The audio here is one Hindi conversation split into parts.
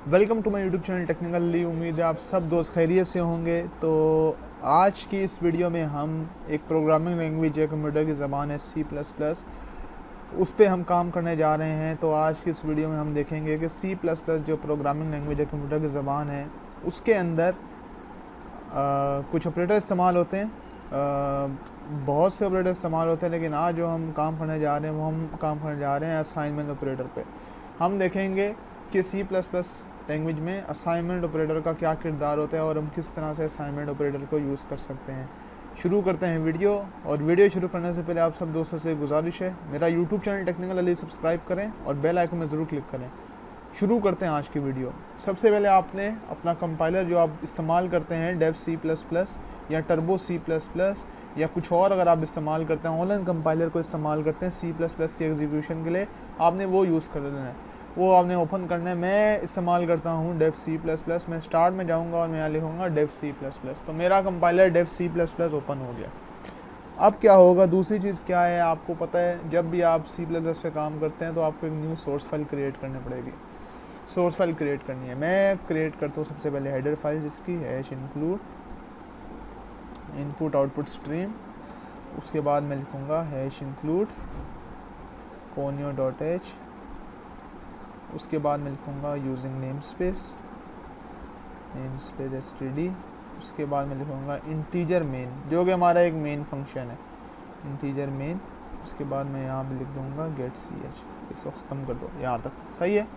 Welcome to my YouTube channel technically. उम्मीद है आप सब दोस्त खैरियत से होंगे। तो आज की इस वीडियो में हम एक प्रोग्रामिंग लैंग्वेज है, कंप्यूटर की ज़बान है C++, उस पर हम काम करने जा रहे हैं। तो आज की इस वीडियो में हम देखेंगे कि C++ जो प्रोग्रामिंग लैंग्वेज है, कंप्यूटर की ज़बान है, उसके अंदर कुछ ऑपरेटर इस्तेमाल होते हैं। बहुत से ऑपरेटर इस्तेमाल होते हैं, लेकिन आज जो हम काम करने जा रहे हैं वो हम काम करने जा रहे हैं असाइनमेंट ऑपरेटर पे। हम देखेंगे कि C++ लैंग्वेज में असाइनमेंट ऑपरेटर का क्या किरदार होता है और हम किस तरह से असाइनमेंट ऑपरेटर को यूज़ कर सकते हैं। शुरू करते हैं वीडियो। और वीडियो शुरू करने से पहले आप सब दोस्तों से गुजारिश है, मेरा YouTube channel technical Ali subscribe करें और बेल आइकन में ज़रूर क्लिक करें। शुरू करते हैं आज की वीडियो। सबसे पहले आपने अपना कंपाइलर जो आप इस्तेमाल करते हैं डेव C++ या टर्बो C++ या कुछ और अगर आप इस्तेमाल करते हैं, ऑनलाइन कंपाइलर को इस्तेमाल करते हैं C++ के एग्जीक्यूशन के लिए, आपने वो यूज़ कर लेना है, वो आपने ओपन करना है। मैं इस्तेमाल करता हूँ डेव C++। मैं स्टार्ट में जाऊँगा और मैं यहाँ लिखूँगा डेव C++। तो मेरा कंपाइलर डेव C++ ओपन हो गया। अब क्या होगा, दूसरी चीज़ क्या है आपको पता है, जब भी आप C++ पे काम करते हैं तो आपको एक न्यू सोर्स फाइल क्रिएट करनी पड़ेगी। सोर्स फाइल क्रिएट करनी है। मैं क्रिएट करता हूँ सबसे पहले हेडर फाइल, जिसकी #include इनपुट आउटपुट स्ट्रीम। उसके बाद मैं लिखूँगा #include conio.h। उसके बाद मैं लिखूँगा यूजिंग नेम स्पेस std। उसके बाद मैं लिखूँगा इंटीजर मेन, जो कि हमारा एक मेन फंक्शन है, इंटीजर मेन। उसके बाद मैं यहाँ पे लिख दूँगा गेट ch। इसको ख़त्म कर दो, यहाँ तक सही है।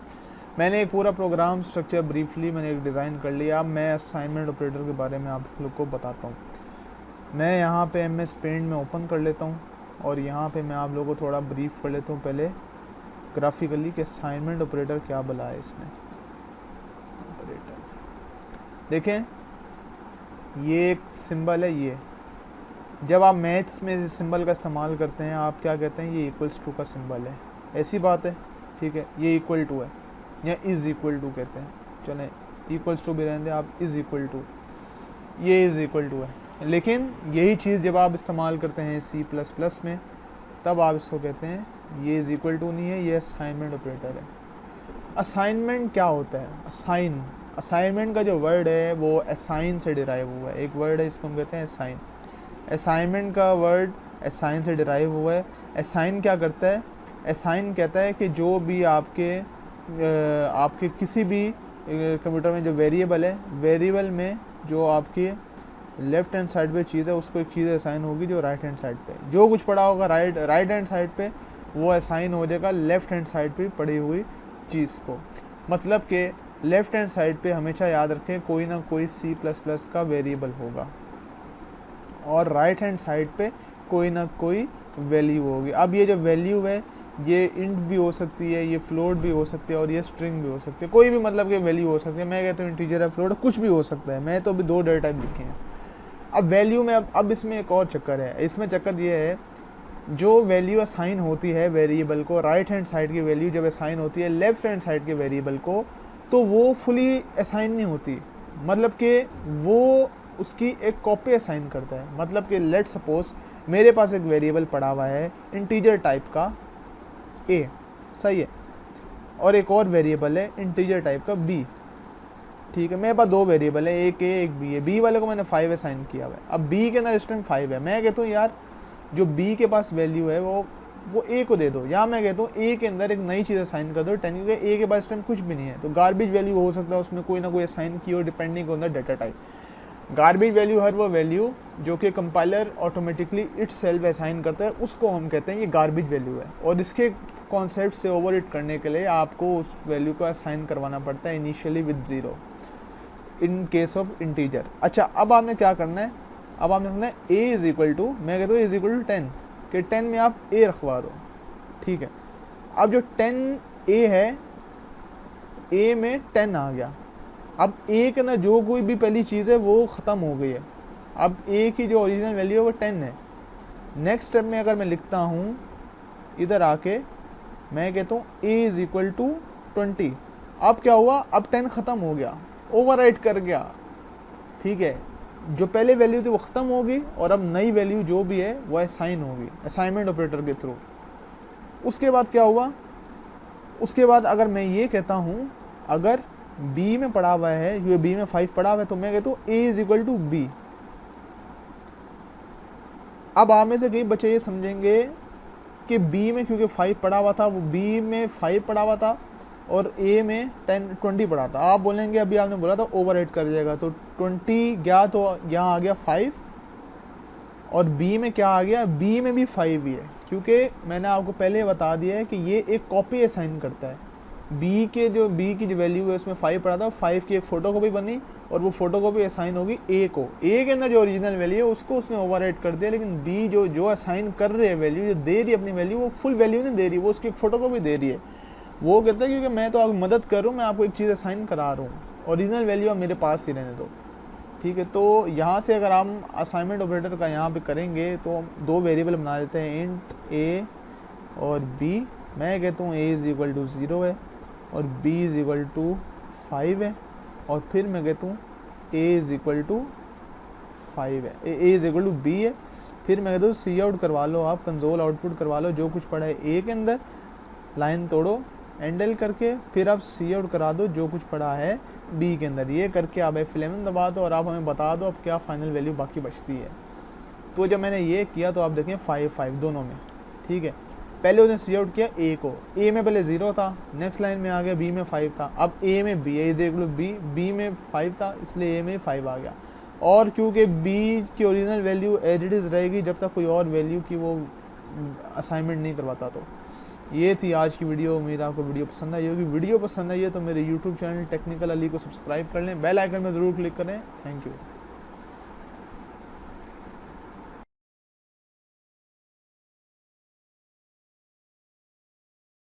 मैंने एक पूरा प्रोग्राम स्ट्रक्चर ब्रीफली मैंने एक डिज़ाइन कर लिया। अब मैं असाइनमेंट ऑपरेटर के बारे में आप लोग को बताता हूँ। मैं यहाँ पे MS पेंट में ओपन कर लेता हूँ और यहाँ पे मैं आप लोगों को थोड़ा ब्रीफ कर लेता हूँ पहले ग्राफिकली कि असाइनमेंट ऑपरेटर क्या भला है। इसमें ऑपरेटर देखें, ये एक सिंबल है। ये जब आप मैथ्स में इस सिंबल का इस्तेमाल करते हैं, आप क्या कहते हैं, ये इक्वल्स टू का सिंबल है, ऐसी बात है, ठीक है। ये इक्वल टू है या इज़ इक्वल टू कहते हैं, चलें इक्वल्स टू भी रहने दें, आप इज़ इक्वल टू, ये इज़ इक्वल टू है। लेकिन यही चीज़ जब आप इस्तेमाल करते हैं C++ में, तब आप इसको कहते हैं ये इज़ इक्वल टू नहीं है, ये असाइनमेंट ऑपरेटर है। असाइनमेंट क्या होता है? असाइनमेंट का जो वर्ड है वो असाइन से डिराइव हुआ है। एक वर्ड है, इसको हम कहते हैं असाइन। असाइनमेंट का वर्ड असाइन से डिराइव हुआ है। असाइन क्या करता है? असाइन कहता है कि जो भी आपके किसी भी कंप्यूटर में जो वेरिएबल है, वेरिएबल में जो आपकी लेफ्ट हैंड साइड पे चीज़ है, उसको एक चीज़ असाइन होगी जो राइट हैंड साइड पे, जो कुछ पड़ा होगा राइट हैंड साइड पे, वो असाइन हो जाएगा लेफ्ट हैंड साइड पे पड़ी हुई चीज़ को। मतलब कि लेफ्ट हैंड साइड पे हमेशा याद रखें कोई ना कोई C++ का वेरिएबल होगा और राइट हैंड साइड पे कोई ना कोई वैल्यू होगी। अब ये जो वैल्यू है, ये इंट भी हो सकती है, ये फ्लोट भी हो सकती है और ये स्ट्रिंग भी हो सकती है। कोई भी मतलब कि वैल्यू हो सकती है। मैं कहता हूँ इंटीजर है, फ्लोट, कुछ भी हो सकता है। मैं तो अभी 2 डेटा टाइप लिखे हैं। अब वैल्यू में अब इसमें एक और चक्कर है। इसमें चक्कर ये है, जो वैल्यू असाइन होती है वेरिएबल को, राइट हैंड साइड की वैल्यू जब असाइन होती है लेफ्ट हैंड साइड के वेरिएबल को, तो वो फुली असाइन नहीं होती। मतलब कि वो उसकी एक कॉपी असाइन करता है। मतलब कि लेट सपोज मेरे पास एक वेरिएबल पड़ा हुआ है इंटीजर टाइप का a, सही है, और एक और वेरिएबल है इंटीजर टाइप का b, ठीक है। मेरे पास 2 वेरिएबल है, एक a एक b है। b वाले को मैंने 5 असाइन किया हुआ है। अब b के अंदर स्ट्रिंग 5 है। मैं कहता हूँ यार जो b के पास वैल्यू है वो a को दे दो, या मैं कहता हूँ a के अंदर एक नई चीज़ असाइन कर दो 10, क्योंकि a के पास स्ट्रिंग कुछ भी नहीं है। तो गार्बेज वैल्यू हो सकता है उसमें कोई ना कोई असाइन की हो, depending on the data type. Garbage value हर वो वैल्यू जो कि कंपाइलर ऑटोमेटिकली इटसेल्फ असाइन करता है, उसको हम कहते हैं ये गार्बेज वैल्यू है। और इसके कॉन्सेप्ट से ओवरराइड करने के लिए आपको उस वैल्यू को असाइन करवाना पड़ता है initially with 0 in case of integer. अच्छा, अब आपने क्या करना है, अब आपने लिखना है a इज़ इक्वल टू, मैं कहता हूँ इज़ इक्वल टू 10, कि 10 में आप a रखवा दो, ठीक है। अब जो 10a है, a में 10 आ गया। अब a के अंदर जो कोई भी पहली चीज़ है वो ख़त्म हो गई है। अब a की जो ओरिजिनल वैल्यू है वो 10 है। नेक्स्ट स्टेप में अगर मैं लिखता हूँ इधर आके, मैं कहता हूँ a इज़ इक्वल टू 20। अब क्या हुआ, अब 10 ख़त्म हो गया, ओवरराइट कर गया, ठीक है। जो पहले वैल्यू थी वो ख़त्म होगी और अब नई वैल्यू जो भी है वो असाइन होगी असाइनमेंट ऑपरेटर के थ्रू। उसके बाद क्या हुआ, उसके बाद अगर मैं ये कहता हूँ, अगर बी में पड़ा हुआ है, ये बी में 5 पड़ा हुआ है, तो मैं कहता हूँ ए इज इक्वल टू बी। अब आप में से कई बच्चे ये समझेंगे कि बी में क्योंकि 5 पड़ा हुआ था, वो बी में 5 पड़ा हुआ था और ए में 20 पड़ा था। आप बोलेंगे अभी आपने बोला था ओवरराइट कर जाएगा, तो 20 गया तो यहाँ आ गया 5 और बी में क्या आ गया, बी में भी 5 ही है, क्योंकि मैंने आपको पहले बता दिया है कि ये एक कॉपी असाइन करता है। बी की जो वैल्यू है उसमें 5 पड़ा था, 5 की एक फ़ोटो कॉपी बनी और वो फ़ोटो कॉपी असाइन होगी ए को। ए के अंदर जो ओरिजिनल वैल्यू है उसको उसने ओवरराइट कर दिया, लेकिन बी जो असाइन कर रहे हैं वैल्यू, जो दे रही है अपनी वैल्यू, वो फुल वैल्यू नहीं दे रही, वो उसकी एक फ़ोटो कॉपी दे रही है। वो कहता है क्योंकि मैं तो आपकी मदद कर रहा हूँ, मैं आपको एक चीज़ असाइन करा रहा हूँ, ओरिजिनल वैल्यू आप मेरे पास ही रहने दो, ठीक है। तो यहाँ से अगर हम असाइनमेंट ऑपरेटर का यहाँ पे करेंगे तो हम 2 वेरिएबल बना देते हैं, इंट ए और बी। मैं कहता हूँ ए इज़ इक्वल टू 0 है और b इज़ इक्वल टू 5 है, और फिर मैं कहता हूँ a इज़ इक्वल टू 5 है, a is equal to b है। फिर मैं कहता हूँ सी आउट करवा लो, आप कंसोल आउटपुट करवा लो, जो कुछ पड़ा है a के अंदर, लाइन तोड़ो एंडल करके, फिर आप सी आउट करा दो जो कुछ पड़ा है b के अंदर। ये करके आप F11 दबा दो और आप हमें बता दो अब क्या फाइनल वैल्यू बाकी बचती है। तो जब मैंने ये किया तो आप देखें 5 दोनों में, ठीक है। पहले उसने सी आउट किया ए को, ए में पहले 0 था, नेक्स्ट लाइन में आ गया बी में 5 था, अब ए में B, is equal to B में 5 था इसलिए ए में 5 आ गया। और क्योंकि बी की original value as it is रहेगी जब तक कोई और वैल्यू की वो असाइनमेंट नहीं करवाता। तो ये थी आज की वीडियो, उम्मीद आपको वीडियो पसंद आई होगी। वीडियो पसंद आई है तो मेरे यूट्यूब चैनल टेक्निकल अली को सब्सक्राइब कर लें, बेल आइकन में ज़रूर क्लिक करें। Thank you.